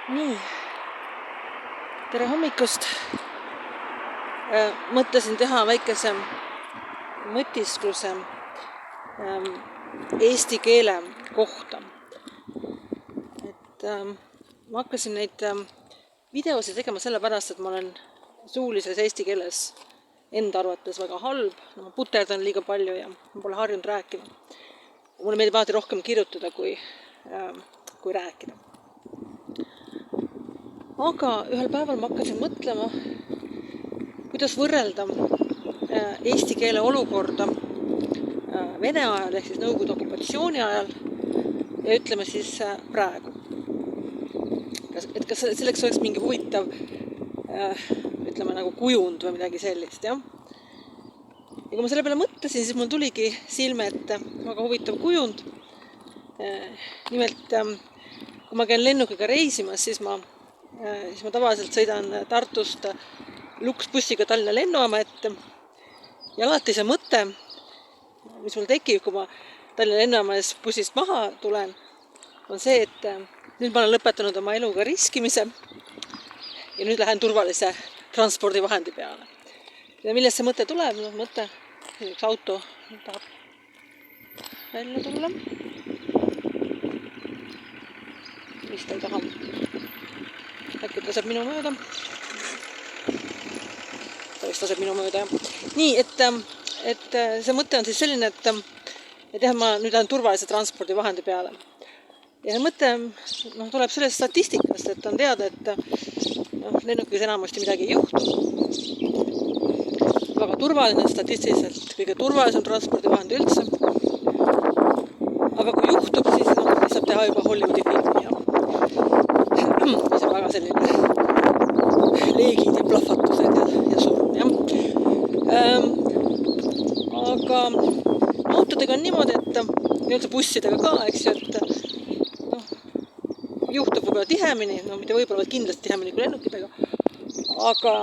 Nii, tere hommikust. Mõtlesin teha väikese mõtiskluse eesti keele kohta. Ma hakkasin neid videosid tegema sellepärast, et ma olen suulises eesti keeles enda arvates väga halb. Ma puterdan liiga palju ja ma pole harjunud rääkima. Mulle meeldib alati rohkem kirjutada kui rääkida. Aga ühel päeval ma hakkasin mõtlema, kuidas võrrelda eesti keele olukorda Vene ajal ehk siis Nõukogude okupatsiooni ajal ja ütleme siis praegu. Kas selleks oleks mingi huvitav ütleme nagu kujund või midagi sellist, jah? Ja kui ma selle peale mõtlesin, siis mul tuligi silme ette väga huvitav kujund. Nimelt, kui ma käin lennukiga reisimas, siis ma tavaliselt sõidan Tartust luksbussiga Tallinna lennujaama ette. Ja alati see mõte, mis mul tekib, kui ma Tallinna lennujaama ees bussist maha tulen, on see, et nüüd ma olen lõpetanud oma eluga riskimise ja nüüd lähen turvalise transpordivahendi peale. Ja millest see mõte tuleb? Mõte, üks auto tahab välja tulla. Mis ta ei taha? Äkki ta laseb minu mööda. Ta vist laseb minu mööda, jah. Nii, et see mõte on siis selline, et ma nüüd lähen turvalise transpordivahendi peale. Ja see mõte tuleb sellest statistikast, et on teada, et lennukis enamasti midagi ei juhtu. Väga turvaline, statistiliselt kõige turvalisem transpordivahend üldse. Aga kui juhtub, siis saab teha juba Hollywoodi filmi. Mis on väga selline leegid ja plahvatused ja surm, jah. Aga autodega on niimoodi, et üldse bussidega ka, eks ju, et juhtub võib-olla tihemini, mitte võib-olla, vaid kindlasti tihemini kui lennukitega. Aga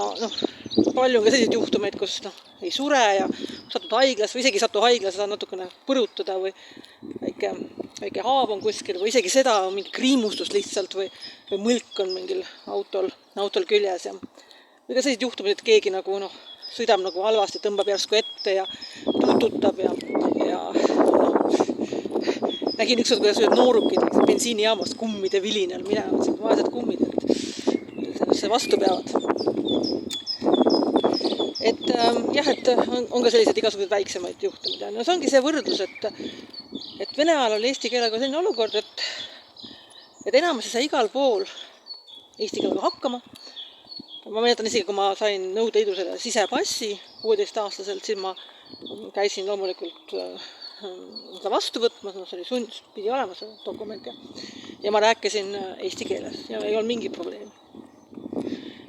palju on ka selliseid juhtumeid, kus ei sure ja satud haiglas või isegi satu haiglas, saad natukene põrutada või väike haav on kuskil või isegi seda on mingi kriimustus lihtsalt või mõlk on mingil autol küljes. Või ka sellised juhtumid, et keegi sõidab halvasti, tõmbab järsku ette ja tututab ja nägin ükskord, kuidas noorukid bensiinijaamast kummide vilinal minevad, vaesed kummid, et sellesse vastu peavad. Et on ka sellised igasugused väiksemaid juhtumid. See ongi see võrdlus, et Vene ajal oli eesti keelega selline olukord, et enamus sai igal pool eesti keelega hakkama. Ma mäletan isegi, kui ma sain Nõukogude Liidu sisepassi 16-aastaselt, siis ma käisin loomulikult seda vastu võtmas, see oli pidi olema see dokument ja ma rääkisin eesti keeles ja ei olnud mingi probleem.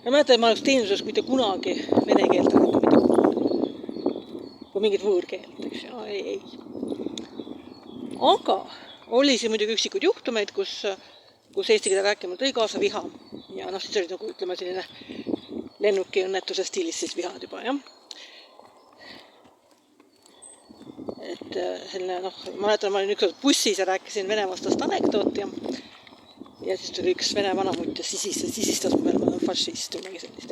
Ma mäletan, et ma oleks teenuses mitte kunagi vene keelt rääkida, mitte kunagi. Või mingit võõrkeelt, eks ju, ei. Aga oli siin muidugi üksikud juhtumeid, kus eesti keele rääkima tõi kaasa viha. Ja siis oli ütleme selline lennuki õnnetuse stiilis siis vihad juba, jah. Et selline, ma mäletan, ma olin ükskord bussis ja rääkisin vene vastast anekdooti ja siis tuli üks vene vanamutt ja sisistas ma olen fašist või mingi sellist.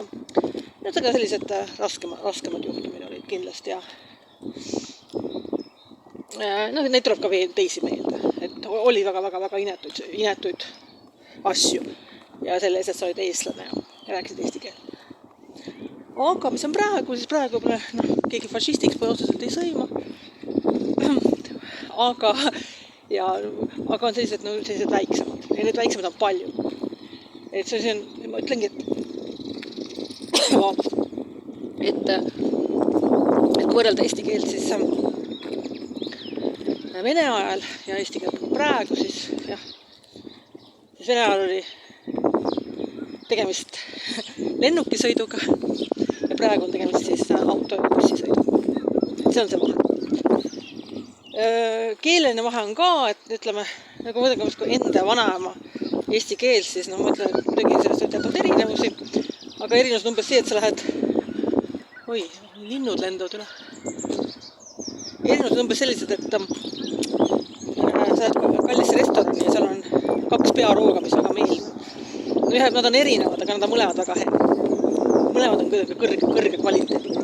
Aga sellised raskemad juhtumid olid kindlasti ja neid tuleb ka teisi meelde, et oli väga inetuid asju ja selle eest, et sa olid eestlane ja rääkisid eesti keel. Aga mis on praegu, siis praegu keegi fašistiks pole otseselt ei sõima. Aga on sellised väiksemad ja need väiksemad on palju. Et see on, ma ütlengi, et võrrelda eesti keelt siis Vene ajal ja eesti keelt praegu, siis Vene ajal oli tegemist lennukisõiduga ja praegu on tegemist siis auto ja bussisõiduga. See on see vahe. Keeleline vahe on ka, et ütleme, nagu mõtleme, kui enda vanaema eesti keel, siis ma ütlen, et muidugi sellest on teatud erinevusi, aga erinevus on umbes see, et sa lähed, linnud lendavad üle. Erinevus on umbes sellised, et sa lähed kallisse restorani ja seal on 2 pearooga, mis väga meeldivad. nad on erinevad, aga nad on mõlemad väga head. Mõlemad on kõrge kvaliteedid.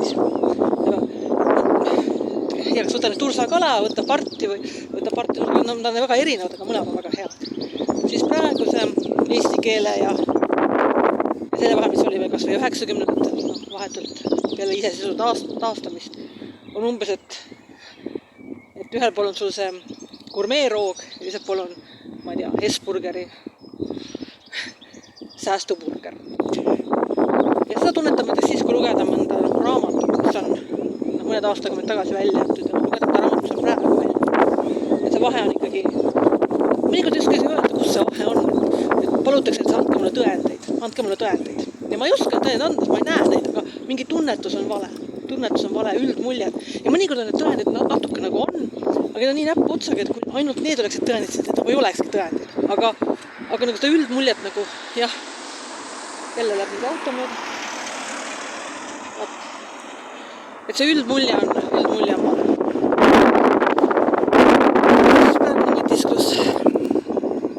Ja kas võta nüüd tursakala, võta parti või võta parti, nad on väga erinevad, aga mõlemad on väga head. Siis praegu see eesti keele ja selle vahel, mis oli veel kas või 90-ndatel, vahetult peale iseseisvuse taastamist, on umbes, et ühel pool on sul see gurmeeroog ja teiselt pool on, ma ei tea, Hesburgeri säästuburger. Ja seda tunnetab mõttes siis, kui lugeda mõnda raamatut, mis on mõned aastakümned tagasi välja jätud ja lugeda raamatut, mis on praegu välja. Et see vahe on ikkagi, mõnikord ei oska öelda, kus see vahe on. Et palutakse, et andke mulle tõendeid. Ja ma ei oska tõendeid anda, ma ei näe neid, aga mingi tunnetus on vale, üldmuljed. Ja mõnikord on need tõendid natuke nagu on, aga need on nii näppu otsaga, et kui ainult need oleksid tõendid, siis need nagu ei olekski tõendid. Aga nagu seda üldmuljet nagu, jah, jälle läheb nüüd auto mööda. Et see üldmulje on vale.